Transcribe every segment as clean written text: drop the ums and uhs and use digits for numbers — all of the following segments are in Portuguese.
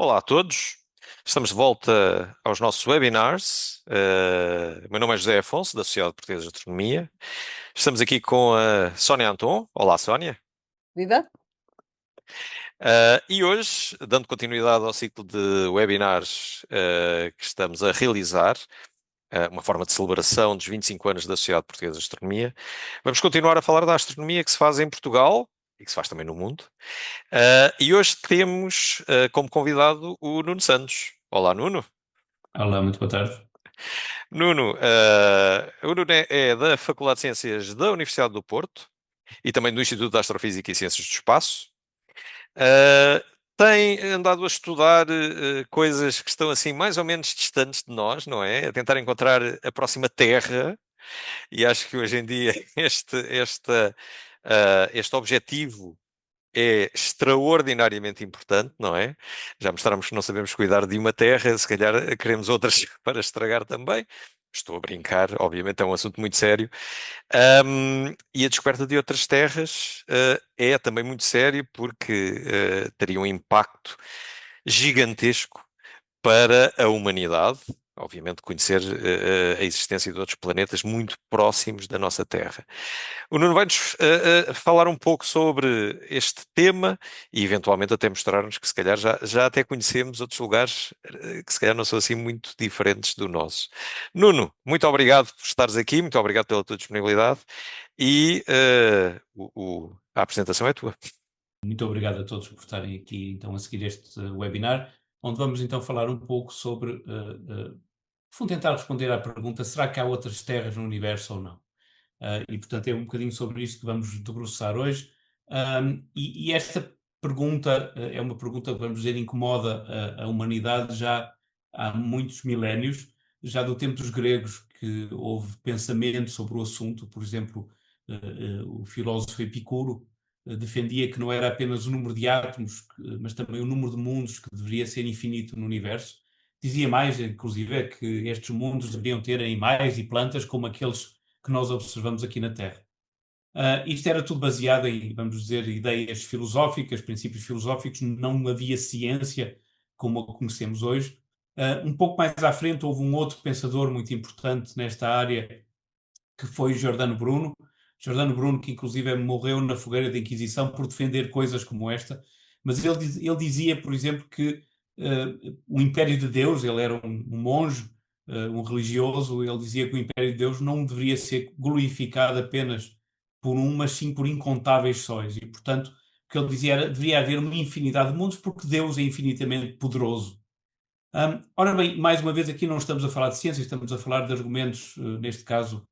Olá a todos, estamos de volta aos nossos webinars. O meu nome é José Afonso, da Sociedade Portuguesa de Astronomia. Estamos aqui com a Sónia Anton. Olá, Sónia. Viva? E hoje, dando continuidade ao ciclo de webinars que estamos a realizar, uma forma de celebração dos 25 anos da Sociedade Portuguesa de Astronomia, vamos continuar a falar da astronomia que se faz em Portugal e que se faz também no mundo. E hoje temos como convidado o Nuno Santos. Olá, Nuno. Olá, muito boa tarde. Nuno, o Nuno é da Faculdade de Ciências da Universidade do Porto e também do Instituto de Astrofísica e Ciências do Espaço. Uh, Tem andado a estudar coisas que estão assim mais ou menos distantes de nós, não é? A tentar encontrar a próxima Terra, e acho que hoje em dia este objetivo é extraordinariamente importante, não é? Já mostramos que não sabemos cuidar de uma terra, se calhar queremos outras para estragar também. Estou a brincar, obviamente é um assunto muito sério. E a descoberta de outras terras, é também muito sério porque teria um impacto gigantesco para a humanidade. Obviamente, conhecer a existência de outros planetas muito próximos da nossa Terra. O Nuno vai-nos falar um pouco sobre este tema e, eventualmente, até mostrar-nos que, se calhar, já até conhecemos outros lugares que, se calhar, não são assim muito diferentes do nosso. Nuno, muito obrigado por estares aqui, muito obrigado pela tua disponibilidade e a apresentação é tua. Muito obrigado a todos por estarem aqui então a seguir este webinar, onde vamos então falar um pouco sobre, vou tentar responder à pergunta, será que há outras terras no universo ou não? E portanto é um bocadinho sobre isso que vamos debruçar hoje. E esta pergunta é uma pergunta que, vamos dizer, incomoda a humanidade já há muitos milénios, já do tempo dos gregos, que houve pensamento sobre o assunto. Por exemplo, o filósofo Epicuro defendia que não era apenas o número de átomos, mas também o número de mundos que deveria ser infinito no universo. Dizia mais, inclusive, que estes mundos deveriam ter animais e plantas como aqueles que nós observamos aqui na Terra. Isto era tudo baseado em, vamos dizer, ideias filosóficas, princípios filosóficos. Não havia ciência como a conhecemos hoje. Um pouco mais à frente houve um outro pensador muito importante nesta área, que foi Giordano Bruno. Giordano Bruno, que inclusive morreu na fogueira da Inquisição por defender coisas como esta. Mas ele dizia, por exemplo, que o Império de Deus, ele era um monge, um religioso, ele dizia que o Império de Deus não deveria ser glorificado apenas por um, mas sim por incontáveis sóis. E, portanto, o que ele dizia era deveria haver uma infinidade de mundos porque Deus é infinitamente poderoso. Ora bem, mais uma vez aqui não estamos a falar de ciência, estamos a falar de argumentos, neste caso,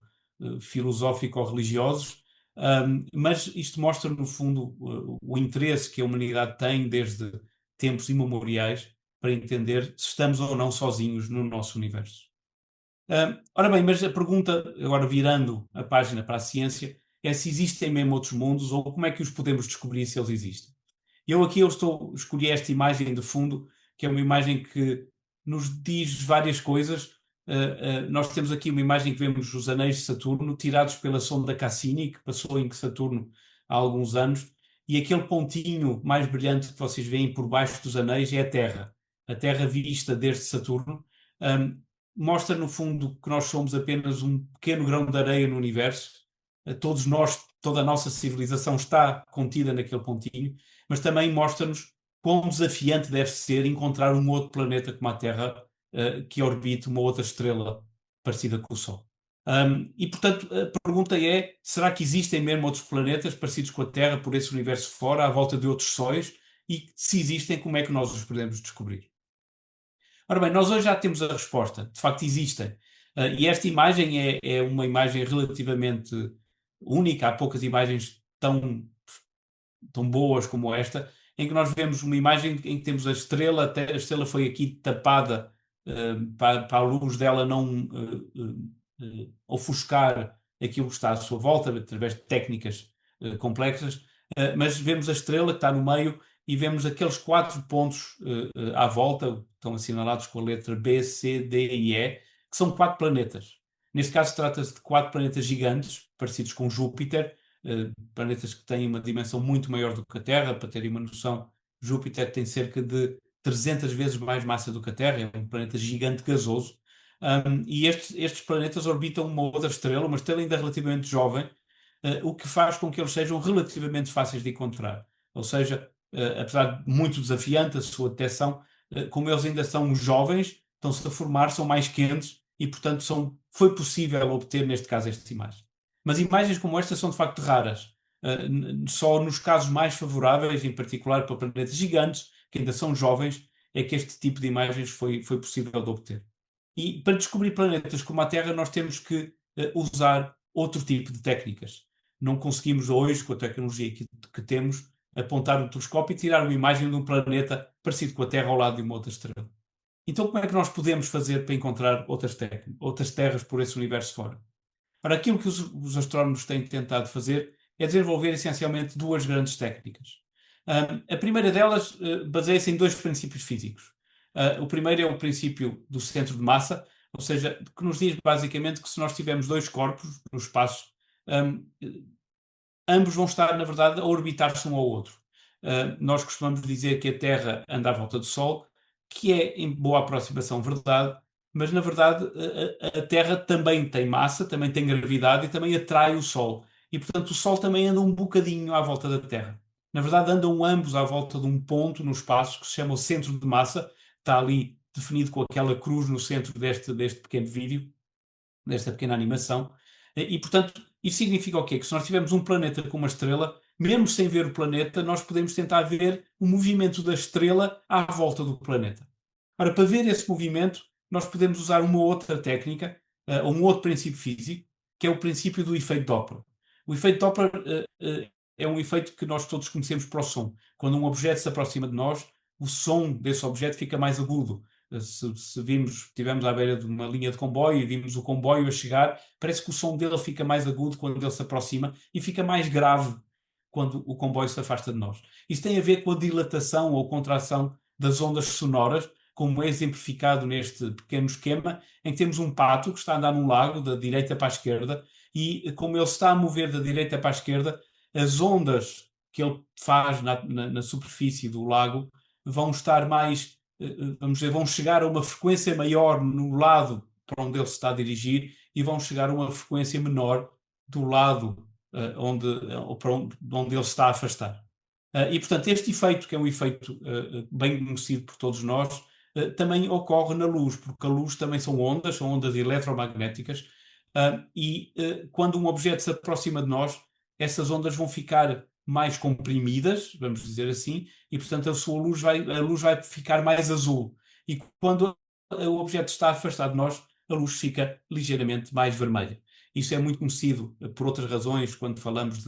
filosófico-religiosos, mas isto mostra, no fundo, o interesse que a humanidade tem desde tempos imemoriais para entender se estamos ou não sozinhos no nosso universo. Ora bem, mas a pergunta, agora virando a página para a ciência, é se existem mesmo outros mundos ou como é que os podemos descobrir se eles existem. Escolhi esta imagem de fundo, que é uma imagem que nos diz várias coisas. Nós temos aqui uma imagem que vemos os anéis de Saturno, tirados pela sonda Cassini, que passou em Saturno há alguns anos, e aquele pontinho mais brilhante que vocês veem por baixo dos anéis é a Terra. A Terra vista desde Saturno. Mostra, no fundo, que nós somos apenas um pequeno grão de areia no universo. Todos nós, toda a nossa civilização está contida naquele pontinho, mas também mostra-nos quão desafiante deve ser encontrar um outro planeta como a Terra, que orbite uma outra estrela parecida com o Sol. E, portanto, a pergunta é, será que existem mesmo outros planetas parecidos com a Terra por esse universo fora, à volta de outros sóis? E se existem, como é que nós os podemos descobrir? Ora bem, nós hoje já temos a resposta. De facto, existem. E esta imagem é uma imagem relativamente única. Há poucas imagens tão boas como esta, em que nós vemos uma imagem em que temos a estrela foi aqui tapada, para a luz dela não ofuscar aquilo que está à sua volta, através de técnicas complexas. Mas vemos a estrela que está no meio e vemos aqueles 4 pontos à volta, estão assinalados com a letra B, C, D e E, que são 4 planetas. Neste caso, trata-se de 4 planetas gigantes, parecidos com Júpiter, planetas que têm uma dimensão muito maior do que a Terra. Para terem uma noção, Júpiter tem cerca de 300 vezes mais massa do que a Terra, é um planeta gigante gasoso. E estes planetas orbitam uma outra estrela, uma estrela ainda relativamente jovem, o que faz com que eles sejam relativamente fáceis de encontrar. Ou seja, apesar de muito desafiante a sua detecção, como eles ainda são jovens, estão-se a formar, são mais quentes e, portanto, foi possível obter, neste caso, estas imagens. Mas imagens como esta são, de facto, raras. Só nos casos mais favoráveis, em particular para planetas gigantes, que ainda são jovens, é que este tipo de imagens foi possível de obter. E para descobrir planetas como a Terra, nós temos que usar outro tipo de técnicas. Não conseguimos hoje, com a tecnologia que temos, apontar um telescópio e tirar uma imagem de um planeta parecido com a Terra ao lado de uma outra estrela. Então, como é que nós podemos fazer para encontrar outras terras por esse universo fora? Ora, aquilo que os astrónomos têm tentado fazer é desenvolver essencialmente duas grandes técnicas. A primeira delas baseia-se em dois princípios físicos. O primeiro é o princípio do centro de massa, ou seja, que nos diz basicamente que se nós tivermos dois corpos no espaço, um, ambos vão estar, na verdade, a orbitar-se um ao outro. Nós costumamos dizer que a Terra anda à volta do Sol, que é, em boa aproximação, verdade, mas, na verdade, a Terra também tem massa, também tem gravidade e também atrai o Sol. E, portanto, o Sol também anda um bocadinho à volta da Terra. Na verdade, andam ambos à volta de um ponto no espaço que se chama o centro de massa, está ali definido com aquela cruz no centro deste pequeno vídeo, desta pequena animação. E, portanto, isso significa o quê? Que se nós tivermos um planeta com uma estrela, mesmo sem ver o planeta, nós podemos tentar ver o movimento da estrela à volta do planeta. Ora, para ver esse movimento, nós podemos usar uma outra técnica, ou um outro princípio físico, que é o princípio do efeito Doppler. O efeito Doppler é um efeito que nós todos conhecemos para o som. Quando um objeto se aproxima de nós, o som desse objeto fica mais agudo. Se estivermos à beira de uma linha de comboio e vimos o comboio a chegar, parece que o som dele fica mais agudo quando ele se aproxima e fica mais grave quando o comboio se afasta de nós. Isso tem a ver com a dilatação ou contração das ondas sonoras, como é exemplificado neste pequeno esquema, em que temos um pato que está a andar num lago da direita para a esquerda e, como ele está a mover da direita para a esquerda, as ondas que ele faz na superfície do lago vão estar mais, vamos dizer, vão chegar a uma frequência maior no lado para onde ele se está a dirigir e vão chegar a uma frequência menor do lado para onde ele se está a afastar. E, portanto, este efeito, que é um efeito bem conhecido por todos nós, também ocorre na luz, porque a luz também são ondas eletromagnéticas, e quando um objeto se aproxima de nós, essas ondas vão ficar mais comprimidas, vamos dizer assim, e, portanto, a luz vai ficar mais azul. E quando o objeto está afastado de nós, a luz fica ligeiramente mais vermelha. Isso é muito conhecido por outras razões, quando falamos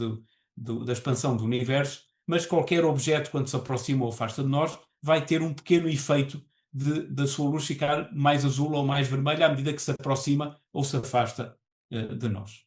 da expansão do universo, mas qualquer objeto, quando se aproxima ou afasta de nós, vai ter um pequeno efeito da sua luz ficar mais azul ou mais vermelha à medida que se aproxima ou se afasta de nós.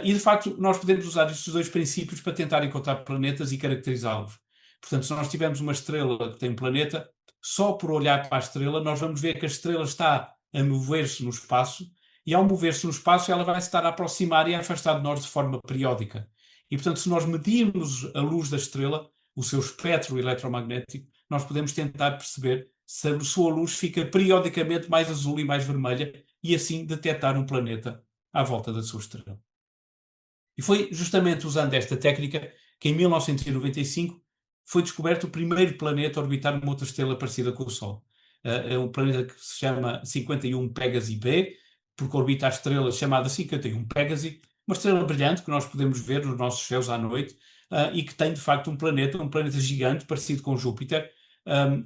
E, de facto, nós podemos usar estes dois princípios para tentar encontrar planetas e caracterizá-los. Portanto, se nós tivermos uma estrela que tem um planeta, só por olhar para a estrela, nós vamos ver que a estrela está a mover-se no espaço, e ao mover-se no espaço, ela vai se estar a aproximar e a afastar de nós de forma periódica. E, portanto, se nós medirmos a luz da estrela, o seu espectro eletromagnético, nós podemos tentar perceber se a sua luz fica periodicamente mais azul e mais vermelha e assim detectar um planeta à volta da sua estrela. E foi justamente usando esta técnica que em 1995 foi descoberto o primeiro planeta a orbitar uma outra estrela parecida com o Sol. É um planeta que se chama 51 Pégasi b, porque orbita a estrela chamada 51 Pégasi, uma estrela brilhante que nós podemos ver nos nossos céus à noite, e que tem de facto um planeta gigante parecido com Júpiter,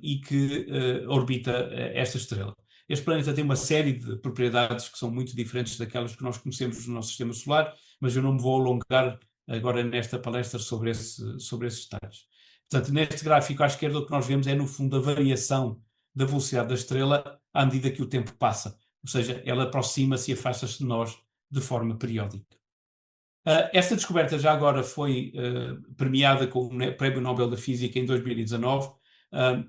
e que orbita esta estrela. Este planeta tem uma série de propriedades que são muito diferentes daquelas que nós conhecemos no nosso sistema solar, mas eu não me vou alongar agora nesta palestra sobre esses detalhes. Portanto, neste gráfico à esquerda o que nós vemos é, no fundo, a variação da velocidade da estrela à medida que o tempo passa. Ou seja, ela aproxima-se e afasta-se de nós de forma periódica. Esta descoberta já agora foi premiada com o Prémio Nobel da Física em 2019,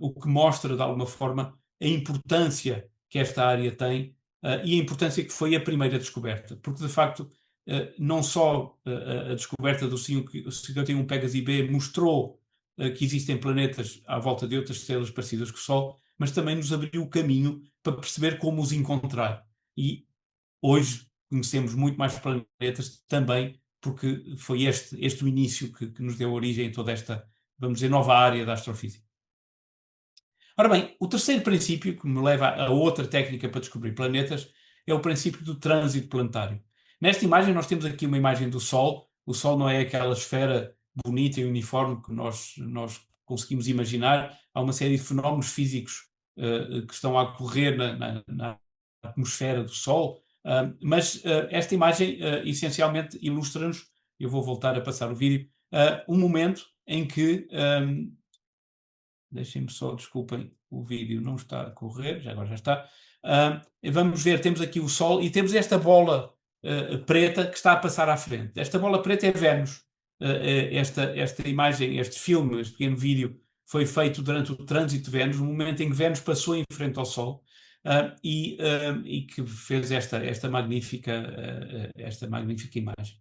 o que mostra, de alguma forma, a importância que esta área tem e a importância que foi a primeira descoberta. Porque, de facto, não só a descoberta do 51 Pégasi b mostrou que existem planetas à volta de outras estrelas parecidas com o Sol, mas também nos abriu o caminho para perceber como os encontrar. E hoje conhecemos muito mais planetas também porque foi este o início que nos deu origem a toda esta, vamos dizer, nova área da astrofísica. Ora bem, o terceiro princípio, que me leva a outra técnica para descobrir planetas, é o princípio do trânsito planetário. Nesta imagem nós temos aqui uma imagem do Sol. O Sol não é aquela esfera bonita e uniforme que nós conseguimos imaginar. Há uma série de fenómenos físicos que estão a ocorrer na atmosfera do Sol, mas esta imagem essencialmente ilustra-nos, eu vou voltar a passar o vídeo, um momento em que deixem-me só, desculpem, o vídeo não está a correr, já agora já está. Vamos ver, temos aqui o Sol e temos esta bola preta que está a passar à frente. Esta bola preta é Vênus. Esta imagem, este filme, este pequeno vídeo, foi feito durante o trânsito de Vênus, no momento em que Vênus passou em frente ao Sol, e que fez esta magnífica imagem.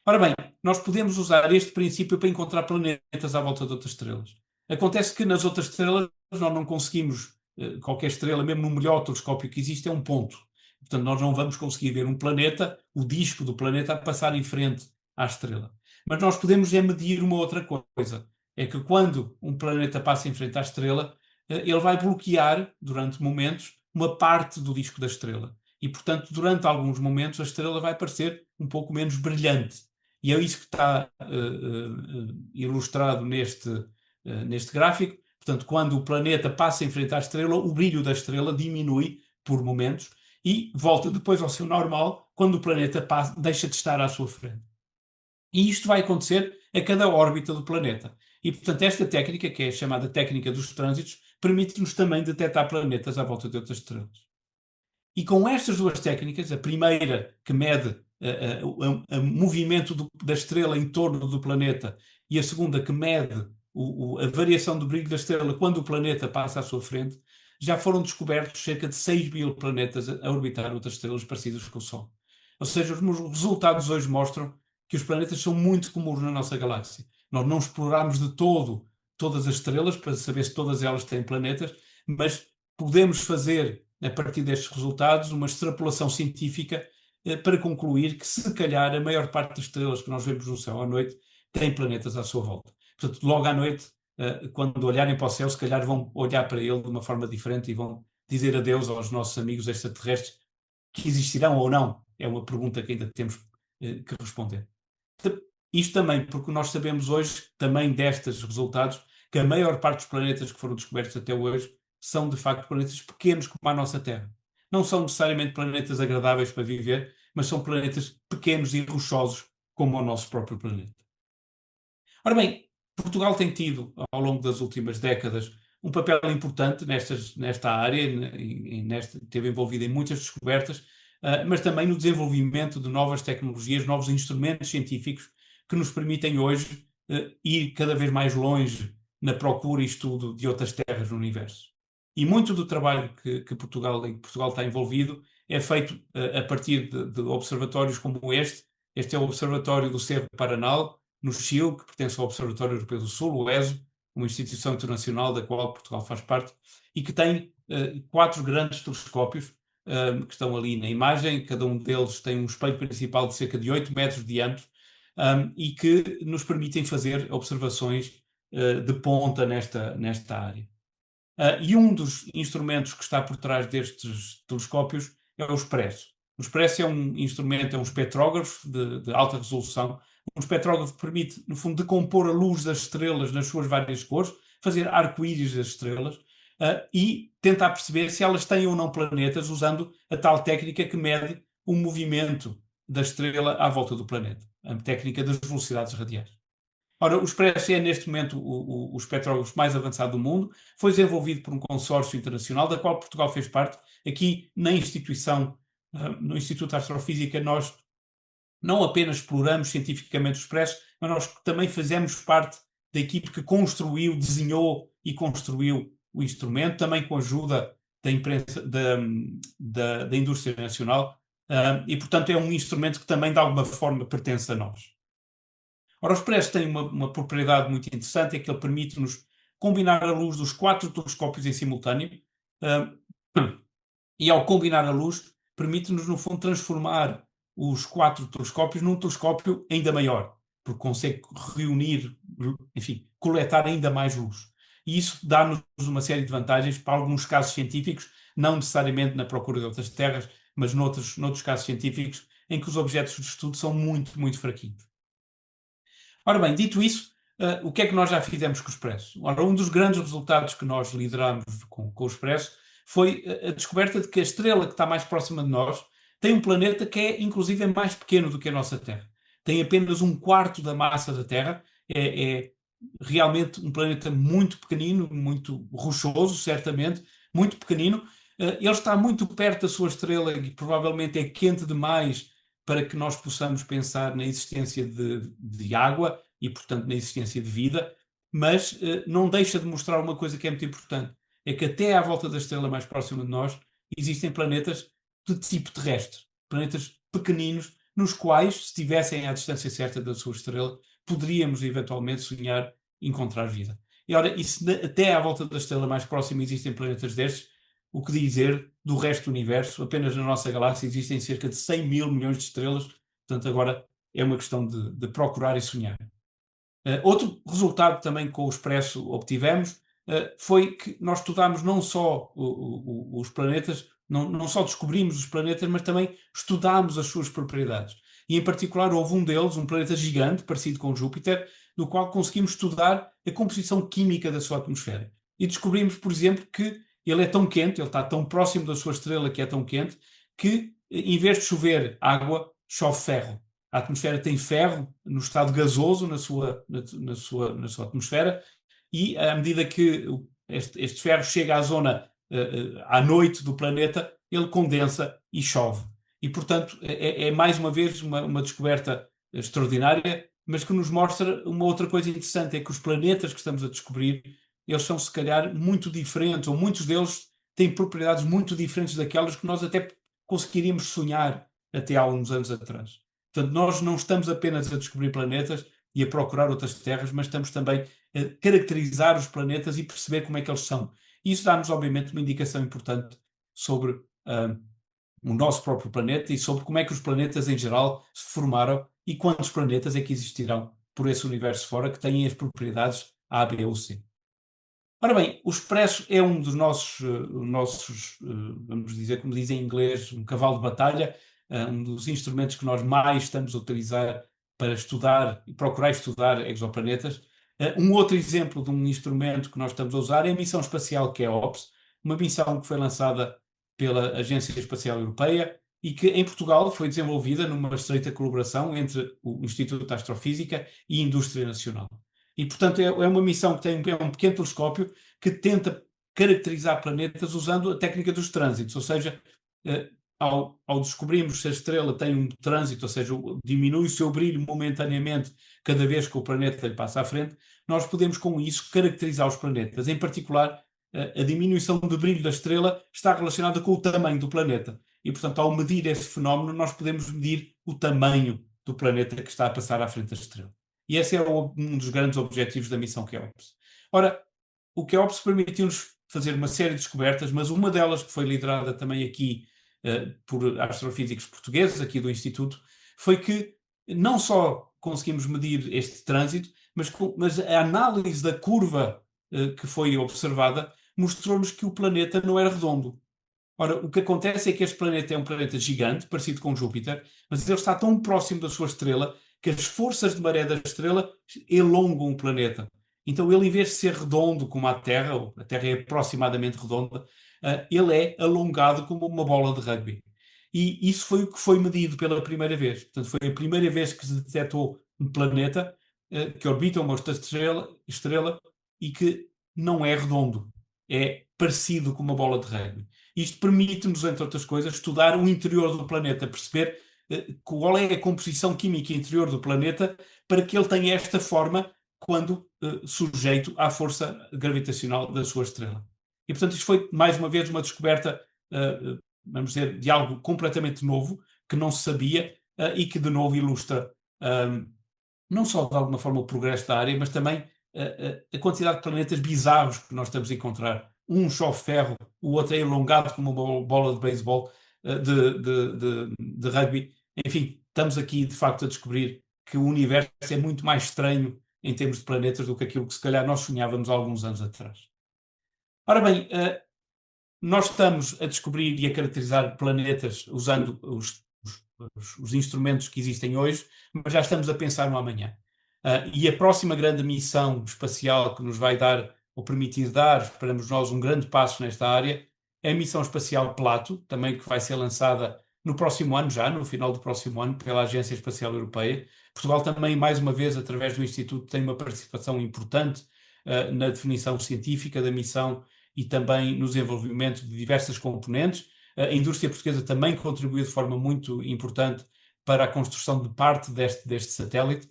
Ora bem, nós podemos usar este princípio para encontrar planetas à volta de outras estrelas. Acontece que nas outras estrelas nós não conseguimos, qualquer estrela, mesmo no melhor telescópio que existe, é um ponto. Portanto, nós não vamos conseguir ver um planeta, o disco do planeta, a passar em frente à estrela. Mas nós podemos medir uma outra coisa. É que quando um planeta passa em frente à estrela, ele vai bloquear, durante momentos, uma parte do disco da estrela. E, portanto, durante alguns momentos, a estrela vai parecer um pouco menos brilhante. E é isso que está ilustrado neste gráfico. Portanto, quando o planeta passa em frente à estrela, o brilho da estrela diminui por momentos e volta depois ao seu normal quando o planeta deixa de estar à sua frente. E isto vai acontecer a cada órbita do planeta. E, portanto, esta técnica, que é chamada técnica dos trânsitos, permite-nos também detectar planetas à volta de outras estrelas. E com estas duas técnicas, a primeira que mede o movimento da estrela em torno do planeta e a segunda que mede a variação do brilho da estrela quando o planeta passa à sua frente, já foram descobertos cerca de 6.000 planetas a orbitar outras estrelas parecidas com o Sol. Ou seja, os resultados hoje mostram que os planetas são muito comuns na nossa galáxia. Nós não exploramos de todo todas as estrelas para saber se todas elas têm planetas, mas podemos fazer, a partir destes resultados, uma extrapolação científica para concluir que, se calhar, a maior parte das estrelas que nós vemos no céu à noite têm planetas à sua volta. Portanto, logo à noite, quando olharem para o céu, se calhar vão olhar para ele de uma forma diferente e vão dizer adeus aos nossos amigos extraterrestres, que existirão ou não. É uma pergunta que ainda temos que responder. Isto também porque nós sabemos hoje, também destes resultados, que a maior parte dos planetas que foram descobertos até hoje são, de facto, planetas pequenos como a nossa Terra. Não são necessariamente planetas agradáveis para viver, mas são planetas pequenos e rochosos como o nosso próprio planeta. Ora bem, Portugal tem tido, ao longo das últimas décadas, um papel importante nesta área, esteve envolvido em muitas descobertas, mas também no desenvolvimento de novas tecnologias, novos instrumentos científicos que nos permitem hoje ir cada vez mais longe na procura e estudo de outras terras no universo. E muito do trabalho em que Portugal está envolvido é feito a partir de observatórios como este. Este é o Observatório do Cerro Paranal, no Chile, que pertence ao Observatório Europeu do Sul, o ESO, uma instituição internacional da qual Portugal faz parte, e que tem 4 grandes telescópios que estão ali na imagem. Cada um deles tem um espelho principal de cerca de 8 metros de diâmetro e que nos permitem fazer observações de ponta nesta área. E um dos instrumentos que está por trás destes telescópios é o Expresso. O Expresso é um instrumento, é um espectrógrafo de alta resolução. Um espectrógrafo permite, no fundo, decompor a luz das estrelas nas suas várias cores, fazer arco-íris das estrelas e tentar perceber se elas têm ou não planetas, usando a tal técnica que mede o movimento da estrela à volta do planeta, a técnica das velocidades radiais. Ora, o Expresso é, neste momento, o espectrógrafo mais avançado do mundo. Foi desenvolvido por um consórcio internacional, da qual Portugal fez parte. Aqui, na instituição, no Instituto de Astrofísica, nós não apenas exploramos cientificamente o Expresso, mas nós também fazemos parte da equipe que construiu, desenhou e construiu o instrumento, também com a ajuda da imprensa, da indústria nacional, e, portanto, é um instrumento que também, de alguma forma, pertence a nós. Ora, o Expresso tem uma propriedade muito interessante, é que ele permite-nos combinar a luz dos 4 telescópios em simultâneo. E ao combinar a luz, permite-nos, no fundo, transformar os 4 telescópios num telescópio ainda maior, porque consegue reunir, enfim, coletar ainda mais luz. E isso dá-nos uma série de vantagens para alguns casos científicos, não necessariamente na procura de outras terras, mas noutros casos científicos em que os objetos de estudo são muito, muito fraquinhos. Ora bem, dito isso, o que é que nós já fizemos com o Expresso? Ora, um dos grandes resultados que nós lideramos com o Expresso foi a descoberta de que a estrela que está mais próxima de nós tem um planeta que é, inclusive, mais pequeno do que a nossa Terra. Tem apenas um quarto da massa da Terra. É realmente um planeta muito pequenino, muito rochoso, certamente, muito pequenino. Ele está muito perto da sua estrela e provavelmente é quente demais para que nós possamos pensar na existência de água e, portanto, na existência de vida, mas não deixa de mostrar uma coisa que é muito importante, é que até à volta da estrela mais próxima de nós existem planetas de tipo terrestre, planetas pequeninos, nos quais, se estivessem à distância certa da sua estrela, poderíamos eventualmente sonhar encontrar vida. E ora, e se até à volta da estrela mais próxima existem planetas destes, o que dizer do resto do universo? Apenas na nossa galáxia existem cerca de 100 mil milhões de estrelas, portanto agora é uma questão de procurar e sonhar. Outro resultado também com o Expresso obtivemos foi que nós estudámos não só os planetas, não só descobrimos os planetas, mas também estudámos as suas propriedades. E em particular houve um deles, um planeta gigante, parecido com Júpiter, no qual conseguimos estudar a composição química da sua atmosfera. E descobrimos, por exemplo, que ele é tão quente, ele está tão próximo da sua estrela que é tão quente, que em vez de chover água, chove ferro. A atmosfera tem ferro no estado gasoso na sua atmosfera, e à medida que este ferro chega à zona à noite do planeta, ele condensa e chove. E, portanto, é mais uma vez uma descoberta extraordinária, mas que nos mostra uma outra coisa interessante, é que os planetas que estamos a descobrir, eles são se calhar muito diferentes, ou muitos deles têm propriedades muito diferentes daquelas que nós até conseguiríamos sonhar até há uns anos atrás. Portanto, nós não estamos apenas a descobrir planetas e a procurar outras terras, mas estamos também a caracterizar os planetas e perceber como é que eles são. E isso dá-nos, obviamente, uma indicação importante sobre o nosso próprio planeta e sobre como é que os planetas em geral se formaram e quantos planetas é que existirão por esse universo fora que têm as propriedades A, B ou C. Ora bem, o Expresso é um dos nossos, vamos dizer, como dizem em inglês, um cavalo de batalha, um dos instrumentos que nós mais estamos a utilizar para estudar e procurar estudar exoplanetas. Um outro exemplo de um instrumento que nós estamos a usar é a missão espacial KEOPS, uma missão que foi lançada pela Agência Espacial Europeia e que em Portugal foi desenvolvida numa estreita colaboração entre o Instituto de Astrofísica e a Indústria Nacional. E, portanto, é uma missão que tem um pequeno telescópio que tenta caracterizar planetas usando a técnica dos trânsitos, ou seja, ao descobrirmos se a estrela tem um trânsito, ou seja, diminui o seu brilho momentaneamente cada vez que o planeta lhe passa à frente, nós podemos com isso caracterizar os planetas. Em particular, a diminuição de brilho da estrela está relacionada com o tamanho do planeta. E, portanto, ao medir esse fenómeno, nós podemos medir o tamanho do planeta que está a passar à frente da estrela. E esse é um dos grandes objetivos da missão KEOPS. Ora, o KEOPS permitiu-nos fazer uma série de descobertas, mas uma delas que foi liderada também aqui por astrofísicos portugueses, aqui do Instituto, foi que não só conseguimos medir este trânsito, mas a análise da curva que foi observada mostrou-nos que o planeta não era redondo. Ora, o que acontece é que este planeta é um planeta gigante, parecido com Júpiter, mas ele está tão próximo da sua estrela que as forças de maré da estrela elongam o planeta. Então ele, em vez de ser redondo como a Terra, ou a Terra é aproximadamente redonda, ele é alongado como uma bola de rugby. E isso foi o que foi medido pela primeira vez. Portanto, foi a primeira vez que se detectou um planeta que orbita uma outra estrela e que não é redondo. É parecido com uma bola de rugby. Isto permite-nos, entre outras coisas, estudar o interior do planeta, perceber qual é a composição química interior do planeta para que ele tenha esta forma quando sujeito à força gravitacional da sua estrela. E, portanto, isto foi, mais uma vez, uma descoberta, vamos dizer, de algo completamente novo, que não se sabia e que, de novo, ilustra não só, de alguma forma, o progresso da área, mas também a quantidade de planetas bizarros que nós estamos a encontrar. Um chove ferro o outro é elongado como uma bola de beisebol, de rugby. Enfim, estamos aqui de facto a descobrir que o universo é muito mais estranho em termos de planetas do que aquilo que se calhar nós sonhávamos há alguns anos atrás. Ora bem, nós estamos a descobrir e a caracterizar planetas usando os instrumentos que existem hoje, mas já estamos a pensar no amanhã. E a próxima grande missão espacial que nos vai dar, ou permitir dar, esperamos nós, um grande passo nesta área, é a missão espacial Plato, também que vai ser lançada no próximo ano, já no final do próximo ano, pela Agência Espacial Europeia. Portugal também, mais uma vez, através do Instituto, tem uma participação importante na definição científica da missão e também no desenvolvimento de diversas componentes. A indústria portuguesa também contribuiu de forma muito importante para a construção de parte deste satélite.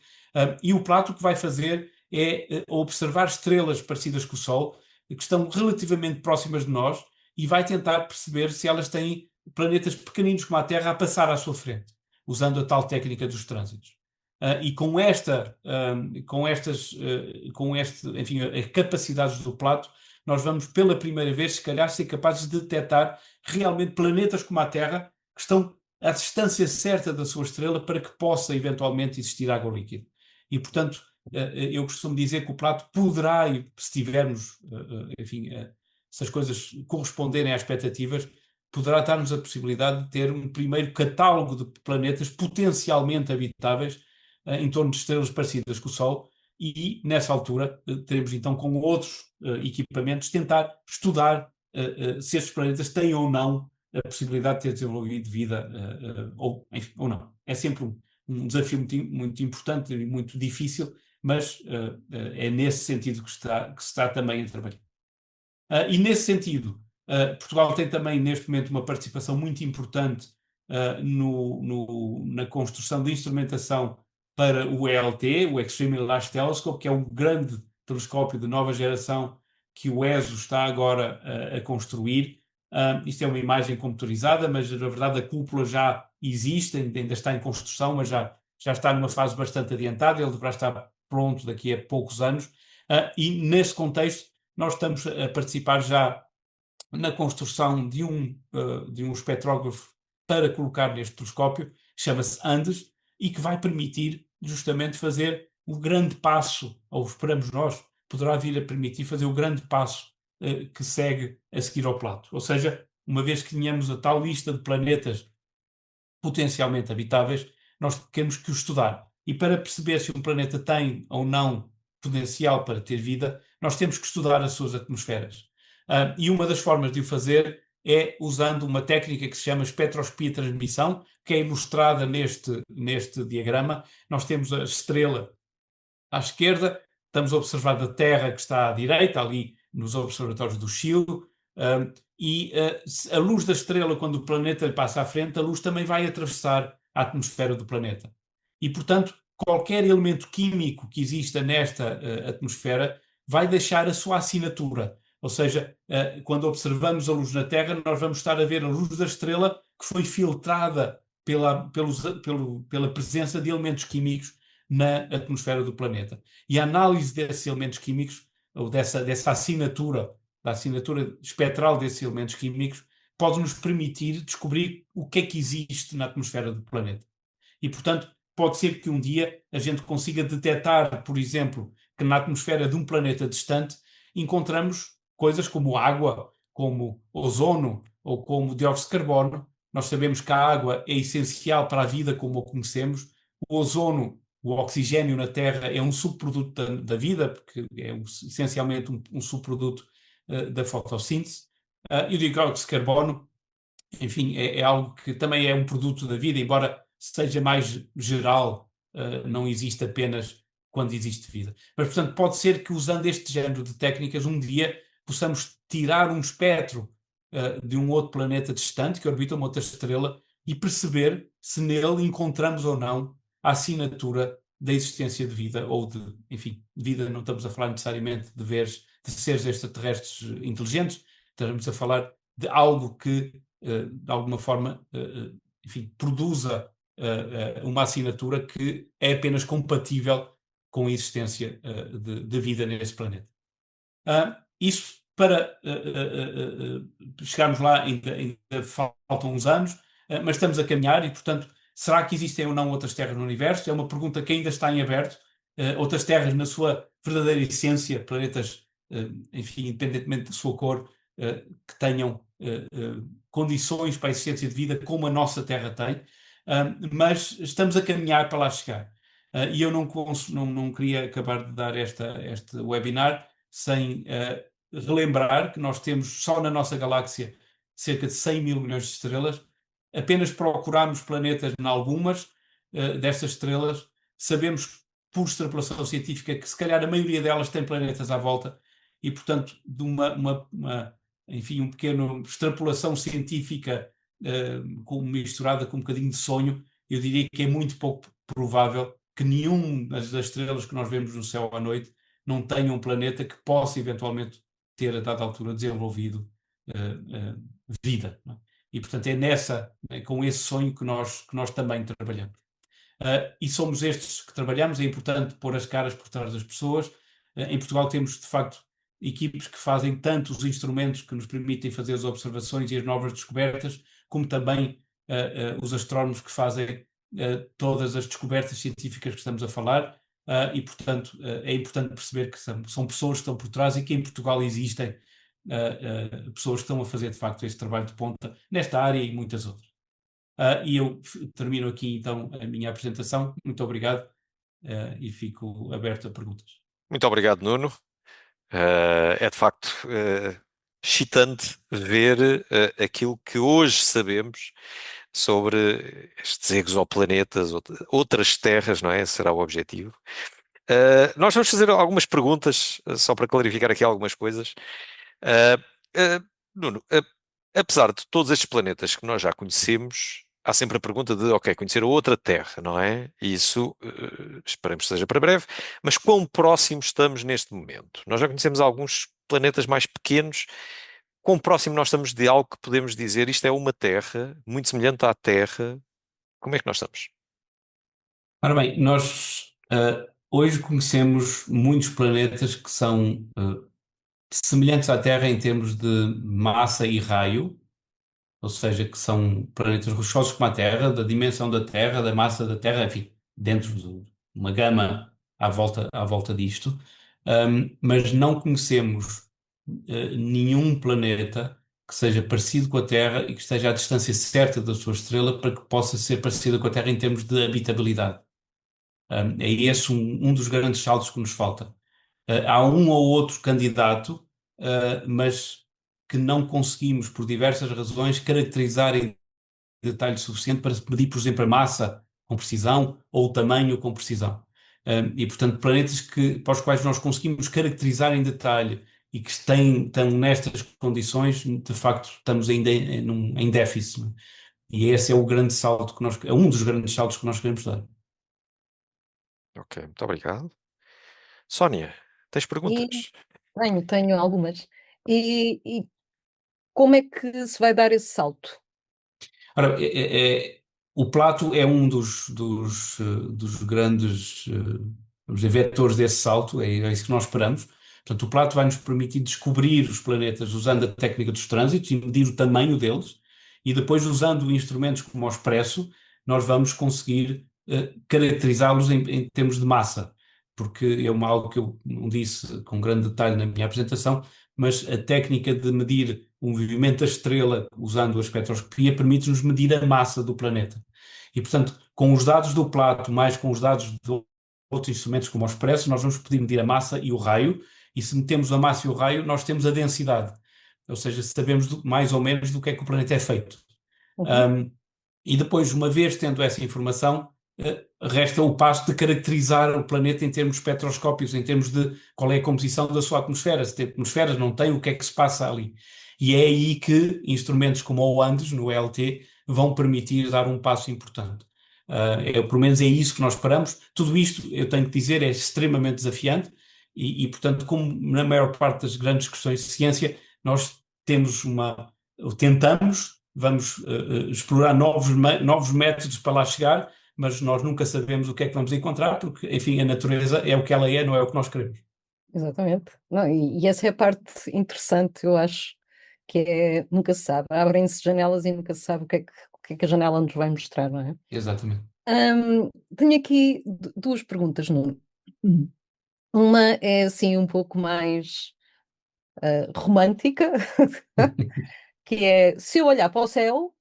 E o Plato que vai fazer é observar estrelas parecidas com o Sol, que estão relativamente próximas de nós, e vai tentar perceber se elas têm planetas pequeninos como a Terra a passar à sua frente, usando a tal técnica dos trânsitos. E com enfim, as capacidades do Plato, nós vamos pela primeira vez, se calhar, ser capazes de detectar realmente planetas como a Terra que estão à distância certa da sua estrela para que possa eventualmente existir água líquida. E, portanto, eu costumo dizer que o Plato poderá, se tivermos, enfim, se as coisas corresponderem às expectativas, poderá dar-nos a possibilidade de ter um primeiro catálogo de planetas potencialmente habitáveis em torno de estrelas parecidas com o Sol, e nessa altura teremos então com outros equipamentos tentar estudar se estes planetas têm ou não a possibilidade de ter desenvolvido vida enfim, ou não. É sempre um desafio muito importante e muito difícil, mas é nesse sentido que se está também a trabalhar. E nesse sentido, Portugal tem também neste momento uma participação muito importante na construção de instrumentação para o ELT, o Extremely Large Telescope, que é um grande telescópio de nova geração que o ESO está agora a construir. Isto é uma imagem computadorizada, mas na verdade a cúpula já existe, ainda está em construção, mas já está numa fase bastante adiantada, ele deverá estar pronto daqui a poucos anos. E nesse contexto nós estamos a participar já na construção de um espectrógrafo para colocar neste telescópio, chama-se ANDES, e que vai permitir justamente fazer o grande passo, ou esperamos nós, poderá vir a permitir fazer o grande passo que segue a seguir ao Plato. Ou seja, uma vez que tenhamos a tal lista de planetas potencialmente habitáveis, nós temos que o estudar. E para perceber se um planeta tem ou não potencial para ter vida, nós temos que estudar as suas atmosferas. E uma das formas de o fazer é usando uma técnica que se chama espectroscopia de transmissão, que é ilustrada neste diagrama. Nós temos a estrela à esquerda, estamos a observar da Terra que está à direita, ali nos observatórios do Chile, e a luz da estrela, quando o planeta lhe passa à frente, a luz também vai atravessar a atmosfera do planeta. E, portanto, qualquer elemento químico que exista nesta atmosfera vai deixar a sua assinatura. Ou seja, quando observamos a luz na Terra, nós vamos estar a ver a luz da estrela que foi filtrada pela presença de elementos químicos na atmosfera do planeta. E a análise desses elementos químicos, ou dessa assinatura, da assinatura espectral desses elementos químicos, pode nos permitir descobrir o que é que existe na atmosfera do planeta. E, portanto, pode ser que um dia a gente consiga detectar, por exemplo, que na atmosfera de um planeta distante encontramos coisas como água, como ozono ou como dióxido de carbono. Nós sabemos que a água é essencial para a vida como a conhecemos. O ozono, o oxigênio na Terra, é um subproduto da vida, porque é essencialmente um subproduto da fotossíntese. E o dióxido de carbono, enfim, é algo que também é um produto da vida, embora seja mais geral, não existe apenas quando existe vida. Mas, portanto, pode ser que usando este género de técnicas, um dia possamos tirar um espectro de um outro planeta distante, que orbita uma outra estrela, e perceber se nele encontramos ou não a assinatura da existência de vida, ou enfim, de vida, não estamos a falar necessariamente de seres extraterrestres inteligentes, estamos a falar de algo que, de alguma forma, enfim, produza uma assinatura que é apenas compatível com a existência de vida nesse planeta. Isso para chegarmos lá ainda faltam uns anos, mas estamos a caminhar e, portanto, será que existem ou não outras terras no universo? É uma pergunta que ainda está em aberto. Outras terras na sua verdadeira essência, planetas, enfim, independentemente da sua cor, que tenham condições para a existência de vida como a nossa Terra tem, mas estamos a caminhar para lá chegar. E eu não queria acabar de dar este webinar sem relembrar que nós temos só na nossa galáxia cerca de 100 mil milhões de estrelas. Apenas procuramos planetas em algumas destas estrelas. Sabemos, por extrapolação científica, que se calhar a maioria delas tem planetas à volta e, portanto, de enfim, um pequeno extrapolação científica misturada com um bocadinho de sonho, eu diria que é muito pouco provável que nenhum das estrelas que nós vemos no céu à noite não tenha um planeta que possa eventualmente ter, a dada altura, desenvolvido vida. Não é? E, portanto, com esse sonho que nós também trabalhamos. E somos estes que trabalhamos. É importante pôr as caras por trás das pessoas. Em Portugal temos, de facto, equipes que fazem tanto os instrumentos que nos permitem fazer as observações e as novas descobertas, como também os astrónomos que fazem todas as descobertas científicas que estamos a falar. E, portanto, é importante perceber que são pessoas que estão por trás e que em Portugal existem pessoas que estão a fazer, de facto, este trabalho de ponta nesta área e muitas outras. E eu termino aqui, então, a minha apresentação. Muito obrigado e fico aberto a perguntas. Muito obrigado, Nuno. É de facto excitante ver aquilo que hoje sabemos sobre estes exoplanetas, outras terras, não é? Esse será o objetivo. Nós vamos fazer algumas perguntas, só para clarificar aqui algumas coisas. Uh, Nuno, apesar de todos estes planetas que nós já conhecemos, há sempre a pergunta de, ok, conhecer outra Terra, não é? E isso esperemos que seja para breve, mas quão próximos estamos neste momento? Nós já conhecemos alguns planetas mais pequenos. Quão próximo nós estamos de algo que podemos dizer isto é uma Terra, muito semelhante à Terra? Como é que nós estamos? Ora bem, nós hoje conhecemos muitos planetas que são semelhantes à Terra em termos de massa e raio, ou seja, que são planetas rochosos como a Terra, da dimensão da Terra, da massa da Terra, enfim, dentro de uma gama à volta disto. Mas não conhecemos nenhum planeta que seja parecido com a Terra e que esteja à distância certa da sua estrela para que possa ser parecido com a Terra em termos de habitabilidade. É esse um dos grandes saltos que nos falta. Há um ou outro candidato, mas que não conseguimos, por diversas razões, caracterizar em detalhe suficiente para medir, por exemplo, a massa com precisão ou o tamanho com precisão. E, portanto, planetas para os quais nós conseguimos caracterizar em detalhe e que estão nestas condições, de facto, estamos ainda em déficit. E esse é o grande salto é um dos grandes saltos que nós queremos dar. Ok, muito obrigado. Sónia, tens E perguntas? tenho algumas. E como é que se vai dar esse salto? Ora, o Plato é um dos grandes vamos dizer, vetores desse salto, é isso que nós esperamos. Portanto, o Plato vai nos permitir descobrir os planetas usando a técnica dos trânsitos e medir o tamanho deles, e depois, usando instrumentos como o Expresso, nós vamos conseguir caracterizá-los em termos de massa, porque é algo que eu não disse com grande detalhe na minha apresentação, mas a técnica de medir o movimento da estrela usando a espectroscopia permite-nos medir a massa do planeta. E, portanto, com os dados do Plato, mais com os dados de outros instrumentos como o Expresso, nós vamos poder medir a massa e o raio, e se metemos a massa e o raio, nós temos a densidade. Ou seja, sabemos mais ou menos do que é que o planeta é feito. Uhum. E depois, uma vez tendo essa informação, resta o passo de caracterizar o planeta em termos espectroscópicos, em termos de qual é a composição da sua atmosfera. Se tem atmosfera, não tem, o que é que se passa ali. E é aí que instrumentos como o ANDES, no ELT, vão permitir dar um passo importante. Pelo menos é isso que nós esperamos. Tudo isto, eu tenho que dizer, é extremamente desafiante portanto, como na maior parte das grandes questões de ciência, nós tentamos, vamos explorar novos métodos para lá chegar, mas nós nunca sabemos o que é que vamos encontrar, porque, enfim, a natureza é o que ela é, não é o que nós queremos. exatamente. Não, e essa é a parte interessante, eu acho, que é, nunca se sabe. Abrem-se janelas e nunca se sabe o que é que a janela nos vai mostrar, não é? Exatamente. Tenho aqui duas perguntas, Nuno. Uma é assim um pouco mais romântica, que é se eu olhar para o céu,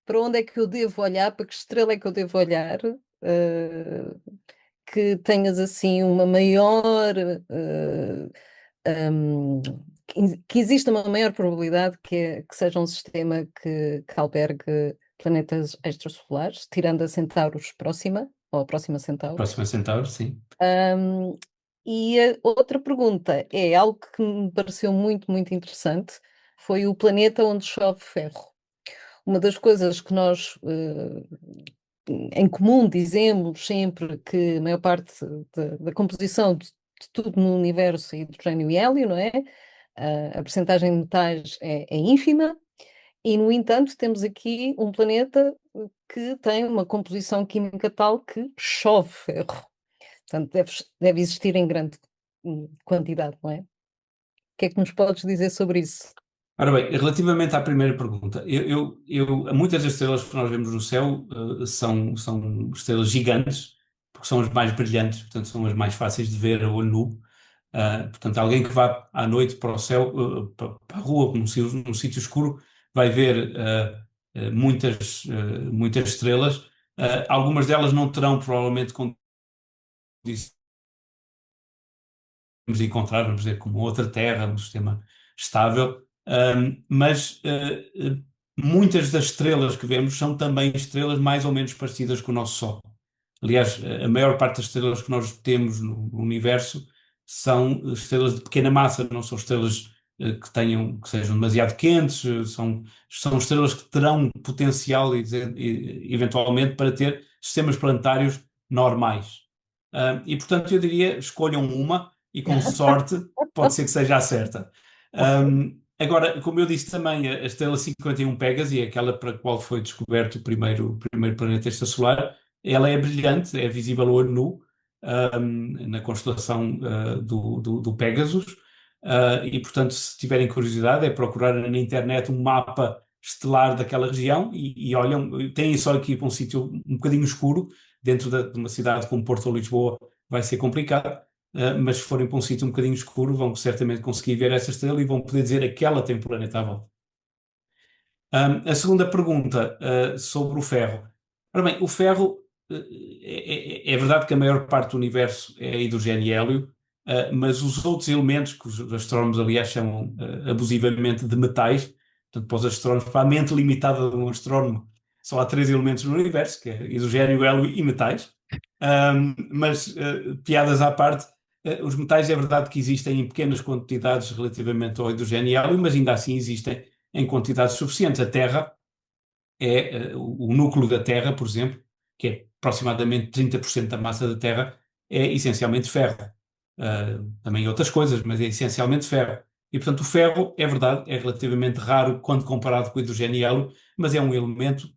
para onde é que eu devo olhar, para que estrela é que eu devo olhar, que tenhas assim uma maior, um, que exista uma maior probabilidade que seja um sistema que albergue planetas extrasolares, tirando a Centauros próxima, ou a próxima Centauro. Próxima Centauro, sim. Um, e a outra pergunta é algo que me pareceu muito, muito interessante, foi o planeta onde chove ferro. Uma das coisas que nós em comum dizemos sempre que a maior parte da composição de tudo no universo é hidrogênio e hélio, não é? A percentagem de metais é ínfima, e no entanto temos aqui um planeta que tem uma composição química tal que chove ferro. Portanto, deve existir em grande quantidade, não é? O que é que nos podes dizer sobre isso? Ora bem, relativamente à primeira pergunta, muitas das estrelas que nós vemos no céu são estrelas gigantes, porque são as mais brilhantes, portanto são as mais fáceis de ver a olho nu. Portanto, alguém que vá à noite para o céu, para a rua, num sítio escuro, vai ver muitas estrelas. Algumas delas não terão provavelmente condições de encontrar, vamos dizer, como outra Terra, um sistema estável, mas muitas das estrelas que vemos são também estrelas mais ou menos parecidas com o nosso Sol. Aliás, a maior parte das estrelas que nós temos no universo são estrelas de pequena massa, não são estrelas que sejam demasiado quentes, são estrelas que terão potencial, eventualmente, para ter sistemas planetários normais. E, portanto, eu diria, escolham uma e, com sorte, pode ser que seja a certa. Agora, como eu disse também, a estrela 51 Pégase, é aquela para a qual foi descoberto o primeiro planeta extrasolar, ela é brilhante, é visível ao olho nu, na constelação do Pégasus. E, portanto, se tiverem curiosidade, é procurar na internet um mapa estelar daquela região e olham, têm só aqui para um sítio um bocadinho escuro, dentro de uma cidade como Porto ou Lisboa vai ser complicado, mas se forem para um sítio um bocadinho escuro, vão certamente conseguir ver essa estrela e vão poder dizer que ela tem um planeta à volta. A segunda pergunta, sobre o ferro. Ora bem, o ferro, é verdade que a maior parte do universo é hidrogênio e hélio, mas os outros elementos, que os astrónomos, aliás, chamam abusivamente de metais, portanto, para os astrónomos, para a mente limitada de um astrónomo, só há três elementos no universo, que é hidrogênio, hélio e metais. Mas, piadas à parte, os metais é verdade que existem em pequenas quantidades relativamente ao hidrogênio e hélio, mas ainda assim existem em quantidades suficientes. A Terra o núcleo da Terra, por exemplo, que é aproximadamente 30% da massa da Terra, é essencialmente ferro. Também outras coisas, mas é essencialmente ferro. E, portanto, o ferro, é verdade, é relativamente raro quando comparado com o hidrogênio e hélio, mas é um elemento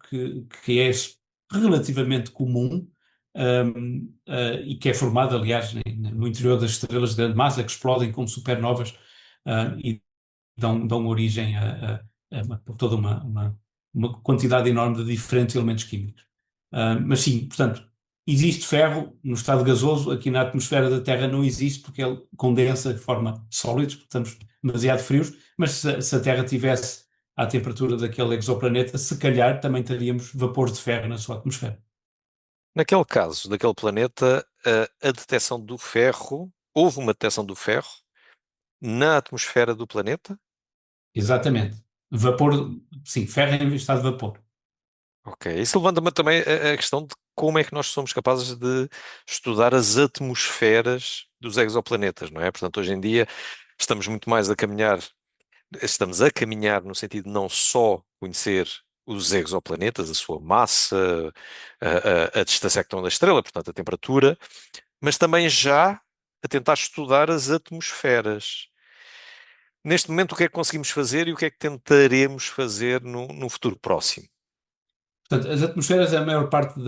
que é relativamente comum, e que é formado, aliás, no interior das estrelas de grande massa, que explodem como supernovas, e dão origem a toda uma quantidade enorme de diferentes elementos químicos. Mas sim, portanto, existe ferro no estado gasoso, aqui na atmosfera da Terra não existe porque ele condensa de forma sólidos, porque estamos demasiado frios, mas se a Terra tivesse à temperatura daquele exoplaneta, se calhar também teríamos vapores de ferro na sua atmosfera. Naquele caso, daquele planeta, a detecção do ferro, houve uma detecção do ferro na atmosfera do planeta? Exatamente. Vapor, sim, ferro em estado de vapor. Ok, isso levanta-me também a questão de como é que nós somos capazes de estudar as atmosferas dos exoplanetas, não é? Portanto, hoje em dia estamos a caminhar no sentido de não só conhecer os exoplanetas, a sua massa, a distância que estão da estrela, portanto, a temperatura, mas também já a tentar estudar as atmosferas. Neste momento, o que é que conseguimos fazer e o que é que tentaremos fazer no futuro próximo? Portanto, as atmosferas, a maior parte,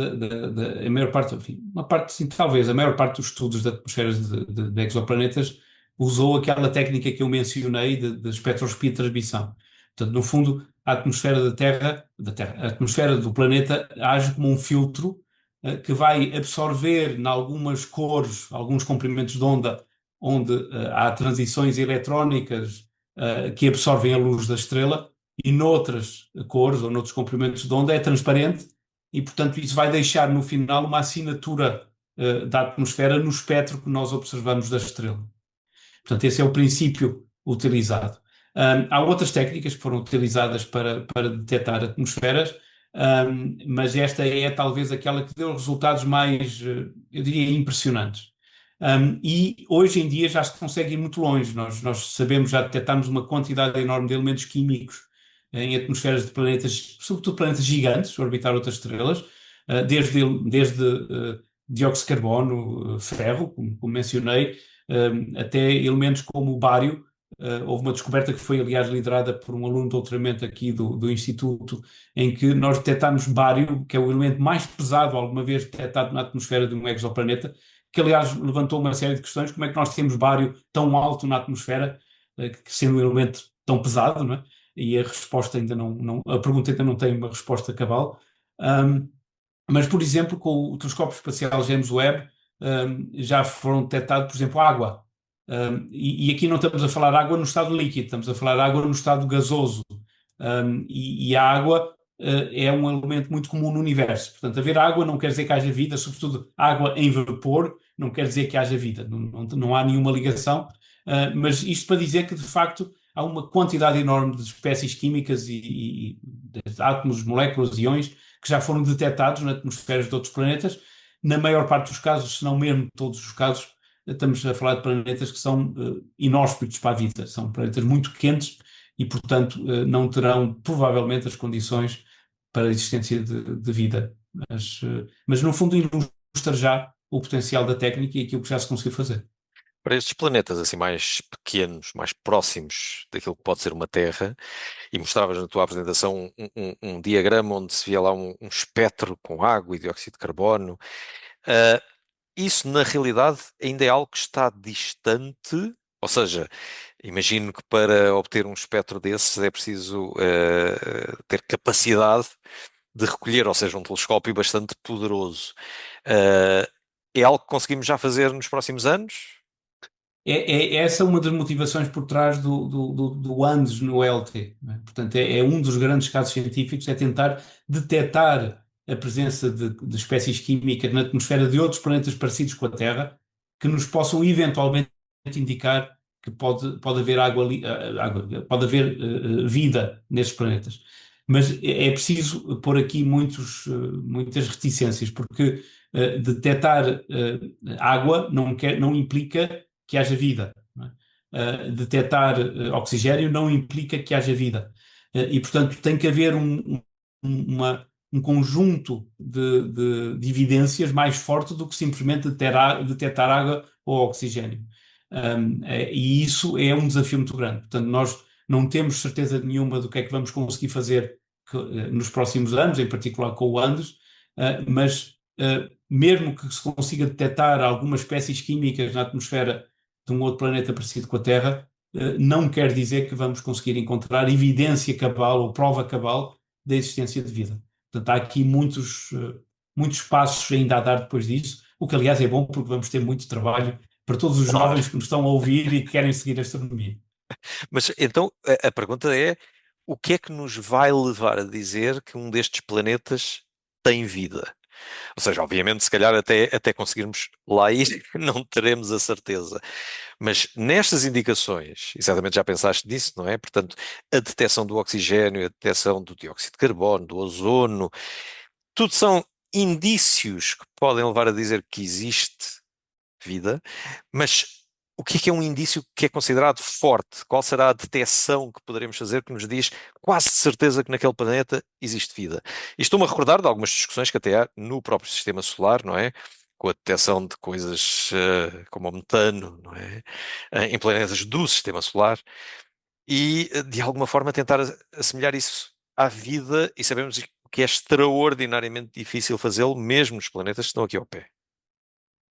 a maior parte, enfim, uma parte, sim, talvez, a maior parte dos estudos de atmosferas de exoplanetas usou aquela técnica que eu mencionei de espectroscopia de transmissão. Portanto, no fundo, a atmosfera a atmosfera do planeta age como um filtro que vai absorver em algumas cores, alguns comprimentos de onda, onde há transições eletrónicas que absorvem a luz da estrela, e noutras cores ou noutros comprimentos de onda é transparente e, portanto, isso vai deixar no final uma assinatura da atmosfera no espectro que nós observamos da estrela. Portanto, esse é o princípio utilizado. Há outras técnicas que foram utilizadas para detectar atmosferas, mas esta é talvez aquela que deu resultados mais, eu diria, impressionantes. E hoje em dia já se consegue ir muito longe. Nós sabemos, já detectamos uma quantidade enorme de elementos químicos em atmosferas de planetas, sobretudo planetas gigantes, a orbitar outras estrelas, desde dióxido de carbono, ferro, como mencionei, até elementos como o bário. Houve uma descoberta que foi, aliás, liderada por um aluno de doutoramento aqui do Instituto, em que nós detectámos bário, que é o elemento mais pesado alguma vez detectado na atmosfera de um exoplaneta, que, aliás, levantou uma série de questões. Como é que nós temos bário tão alto na atmosfera, que sendo um elemento tão pesado, não é? E a resposta ainda a pergunta ainda não tem uma resposta cabal. Um, mas, por exemplo, com o telescópio espacial James Webb, já foram detectados, por exemplo, água. E aqui não estamos a falar água no estado líquido, estamos a falar água no estado gasoso. E a água é um elemento muito comum no universo. Portanto, haver água não quer dizer que haja vida, sobretudo água em vapor, não quer dizer que haja vida. Não há nenhuma ligação. Mas isto para dizer que, de facto, há uma quantidade enorme de espécies químicas e de átomos, moléculas, íons, que já foram detectados nas atmosferas de outros planetas. Na maior parte dos casos, se não mesmo todos os casos, estamos a falar de planetas que são inóspitos para a vida. São planetas muito quentes e, portanto, não terão provavelmente as condições para a existência de vida. Mas, no fundo, ilustra já o potencial da técnica e aquilo que já se conseguiu fazer. Para estes planetas assim mais pequenos, mais próximos daquilo que pode ser uma Terra, e mostravas na tua apresentação um diagrama onde se via lá um espectro com água e dióxido de carbono. Ah, isso, na realidade, ainda é algo que está distante, ou seja, imagino que para obter um espectro desses é preciso ter capacidade de recolher, ou seja, um telescópio bastante poderoso. Ah, é algo que conseguimos já fazer nos próximos anos? Essa é uma das motivações por trás do ANDES no LT, não é? Portanto, é um dos grandes casos científicos, é tentar detectar a presença de espécies químicas na atmosfera de outros planetas parecidos com a Terra, que nos possam eventualmente indicar que pode haver pode haver vida nesses planetas. Mas é preciso pôr aqui muitas reticências, porque detectar água não implica que haja vida. Não é? Detectar oxigênio não implica que haja vida. E, portanto, tem que haver um conjunto de evidências mais forte do que simplesmente detectar água ou oxigênio. E isso é um desafio muito grande. Portanto, nós não temos certeza nenhuma do que é que vamos conseguir fazer nos próximos anos, em particular com o Andes, mas mesmo que se consiga detectar algumas espécies químicas na atmosfera de um outro planeta parecido com a Terra, não quer dizer que vamos conseguir encontrar evidência cabal ou prova cabal da existência de vida. Portanto, há aqui muitos passos ainda a dar depois disso, o que, aliás, é bom porque vamos ter muito trabalho para todos os Claro. jovens que nos estão a ouvir e que querem seguir a astronomia. Mas então a pergunta é: o que é que nos vai levar a dizer que um destes planetas tem vida? Ou seja, obviamente, se calhar até conseguirmos lá ir, não teremos a certeza. Mas nestas indicações, exatamente já pensaste nisso, não é? Portanto, a detecção do oxigênio, a detecção do dióxido de carbono, do ozono, tudo são indícios que podem levar a dizer que existe vida, mas o que é um indício que é considerado forte? Qual será a detecção que poderemos fazer que nos diz quase certeza que naquele planeta existe vida? E estou-me a recordar de algumas discussões que até há no próprio sistema solar, não é? Com a detecção de coisas como o metano, não é? Em planetas do sistema solar e de alguma forma tentar assemelhar isso à vida, e sabemos que é extraordinariamente difícil fazê-lo, mesmo nos planetas que estão aqui ao pé.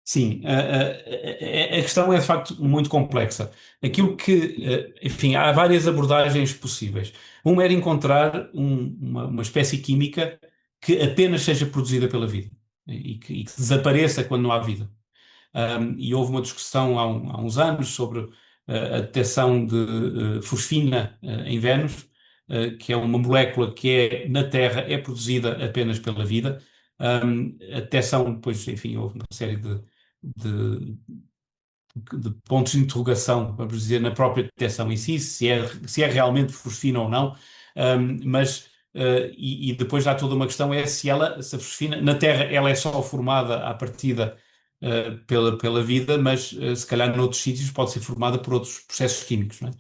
Sim, a questão é de facto muito complexa. Aquilo que, enfim, há várias abordagens possíveis. Uma era encontrar uma espécie química que apenas seja produzida pela vida e que desapareça quando não há vida. E houve uma discussão há uns anos sobre a detecção de fosfina em Vênus, que é uma molécula que na Terra é produzida apenas pela vida. A detecção, depois, enfim, houve uma série de, de pontos de interrogação, vamos dizer, na própria detecção em si, se é realmente fosfina ou não, mas e depois há toda uma questão, se a fosfina, na Terra ela é só formada à partida pela vida, mas se calhar noutros sítios pode ser formada por outros processos químicos, não é?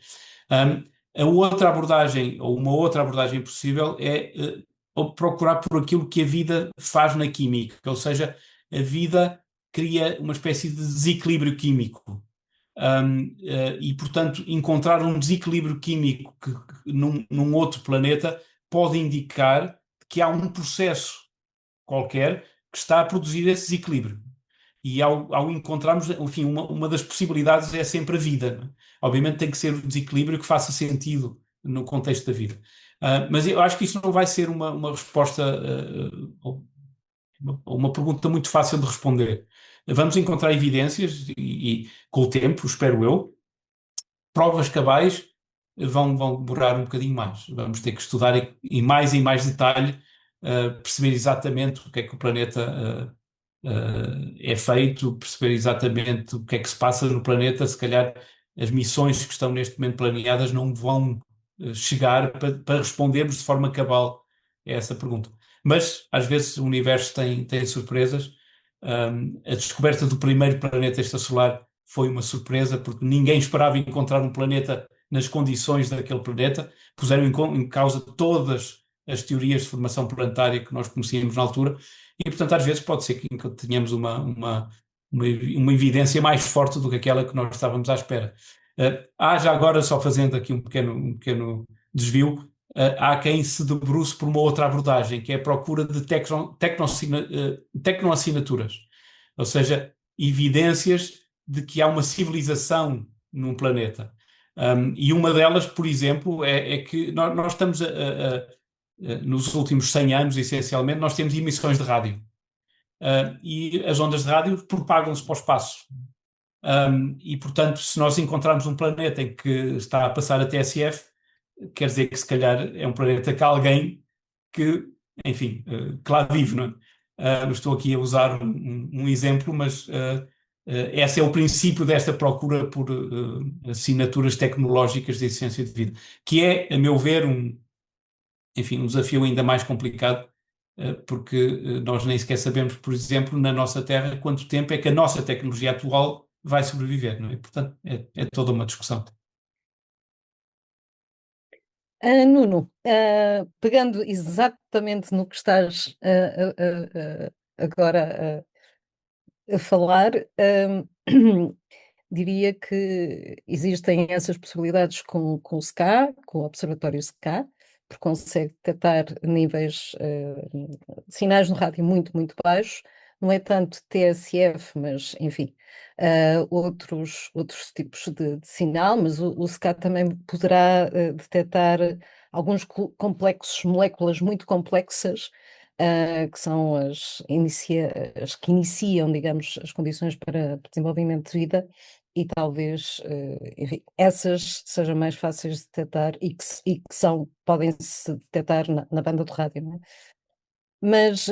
A outra abordagem, ou uma outra abordagem possível é procurar por aquilo que a vida faz na química, ou seja, a vida cria uma espécie de desequilíbrio químico. E, portanto, encontrar um desequilíbrio químico que num outro planeta pode indicar que há um processo qualquer que está a produzir esse desequilíbrio. E ao encontrarmos, enfim, uma das possibilidades é sempre a vida, não é? Obviamente tem que ser o desequilíbrio que faça sentido no contexto da vida. Mas eu acho que isso não vai ser uma resposta, uma pergunta muito fácil de responder. Vamos encontrar evidências e com o tempo, espero eu, provas cabais vão demorar um bocadinho mais. Vamos ter que estudar em mais detalhe, perceber exatamente o que é que o planeta é feito, perceber exatamente o que é que se passa no planeta. Se calhar as missões que estão neste momento planeadas não vão chegar para respondermos de forma cabal a essa pergunta. Mas às vezes o universo tem surpresas. A descoberta do primeiro planeta extrasolar foi uma surpresa, porque ninguém esperava encontrar um planeta nas condições daquele planeta. Puseram em causa todas as teorias de formação planetária que nós conhecíamos na altura, e portanto às vezes pode ser que tenhamos uma evidência mais forte do que aquela que nós estávamos à espera. Já agora, só fazendo aqui um pequeno desvio, há quem se debruce por uma outra abordagem, que é a procura de tecnoassinaturas, ou seja, evidências de que há uma civilização num planeta. E uma delas, por exemplo, é que nós estamos nos últimos 100 anos, essencialmente, nós temos emissões de rádio. E as ondas de rádio propagam-se para o espaço. E, portanto, se nós encontrarmos um planeta em que está a passar a TSF, quer dizer que se calhar é um planeta que há alguém que, enfim, que lá vive, não é? Estou aqui a usar um exemplo, mas esse é o princípio desta procura por assinaturas tecnológicas de essência de vida, que é, a meu ver, enfim, um desafio ainda mais complicado, porque nós nem sequer sabemos, por exemplo, na nossa Terra, quanto tempo é que a nossa tecnologia atual vai sobreviver, não é? Portanto, é toda uma discussão. Nuno, pegando exatamente no que estás agora a falar, diria que existem essas possibilidades com o SCA, com o Observatório SCA, porque consegue detectar níveis, sinais no rádio muito baixos, não é tanto TSF, mas enfim, outros tipos de sinal, mas o SCA também poderá detectar alguns complexos, moléculas muito complexas, que são as que iniciam, digamos, as condições para desenvolvimento de vida, e talvez, enfim, essas sejam mais fáceis de detectar podem-se detectar na banda do rádio, não é? Mas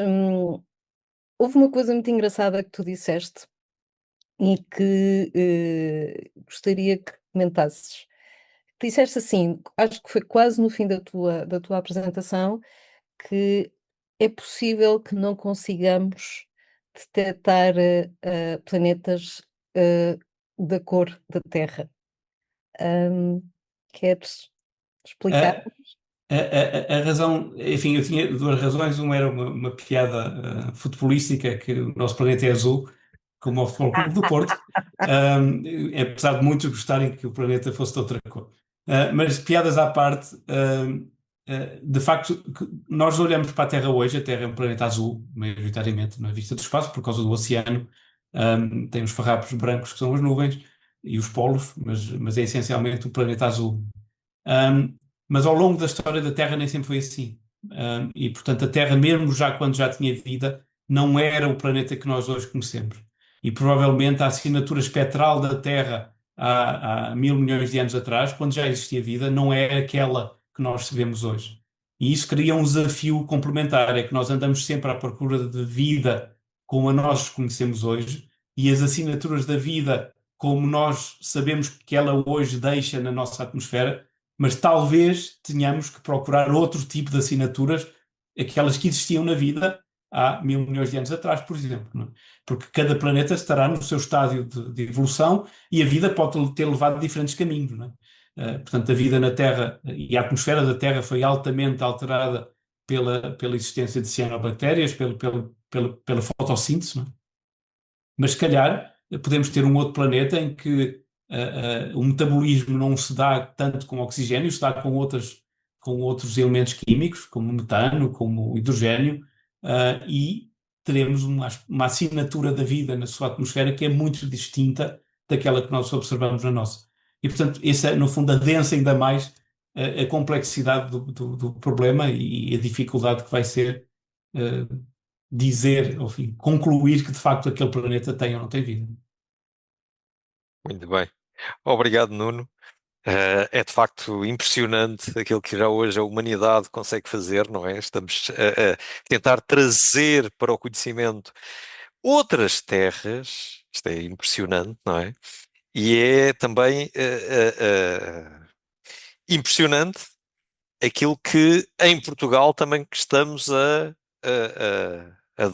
houve uma coisa muito engraçada que tu disseste e que gostaria que comentasses. Disseste assim, acho que foi quase no fim da tua apresentação, que é possível que não consigamos detectar planetas da cor da Terra. Hum, Queres explicar? A razão, enfim, eu tinha duas razões. Uma era uma piada futebolística, que o nosso planeta é azul, como o Futebol Clube do Porto, apesar de muitos gostarem que o planeta fosse de outra cor. Mas piadas à parte, de facto, nós olhamos para a Terra hoje, a Terra é um planeta azul, maioritariamente, na vista do espaço, por causa do oceano. Tem os farrapos brancos que são as nuvens e os polos, mas é essencialmente o planeta azul. Um, mas ao longo da história da Terra nem sempre foi assim. E portanto a Terra, mesmo já quando já tinha vida, não era o planeta que nós hoje conhecemos. E provavelmente a assinatura espectral da Terra há 1.000 milhões de anos atrás, quando já existia vida, não é aquela que nós vemos hoje. E isso cria um desafio complementar, é que nós andamos sempre à procura de vida como a nós conhecemos hoje, e as assinaturas da vida como nós sabemos que ela hoje deixa na nossa atmosfera, mas talvez tenhamos que procurar outro tipo de assinaturas, aquelas que existiam na vida há 1.000 milhões de anos atrás, por exemplo. Não é? Porque cada planeta estará no seu estádio de evolução e a vida pode ter levado diferentes caminhos. Não é? Portanto, a vida na Terra e a atmosfera da Terra foi altamente alterada pela existência de cianobactérias, pela fotossíntese. Não é? Mas se calhar podemos ter um outro planeta em que o metabolismo não se dá tanto com oxigênio, se dá com outros elementos químicos, como metano, como hidrogênio, e teremos uma assinatura da vida na sua atmosfera que é muito distinta daquela que nós observamos na nossa. E, portanto, essa é, no fundo, adensa ainda mais a complexidade do problema e a dificuldade que vai ser dizer, ou enfim, concluir que de facto aquele planeta tem ou não tem vida. Muito bem. Obrigado, Nuno. É de facto impressionante aquilo que já hoje a humanidade consegue fazer, não é? Estamos a tentar trazer para o conhecimento outras terras, isto é impressionante, não é? E é também impressionante aquilo que em Portugal também que estamos a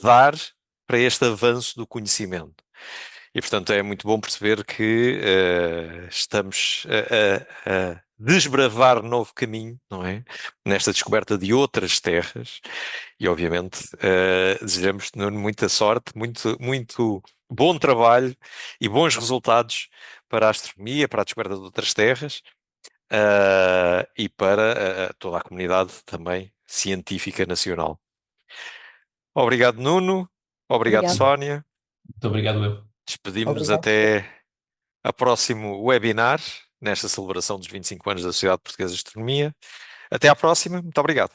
dar para este avanço do conhecimento. E, portanto, é muito bom perceber que estamos a desbravar novo caminho, não é? Nesta descoberta de outras terras. E, obviamente, desejamos, Nuno, muita sorte, muito, muito bom trabalho e bons resultados para a astronomia, para a descoberta de outras terras, e para toda a comunidade também científica nacional. Obrigado, Nuno. Obrigado, Obrigada. Sónia. Muito obrigado, eu. Despedimos-nos Obrigada. até a próximo webinar, nesta celebração dos 25 anos da Sociedade Portuguesa de Astronomia. Até à próxima. Muito obrigado.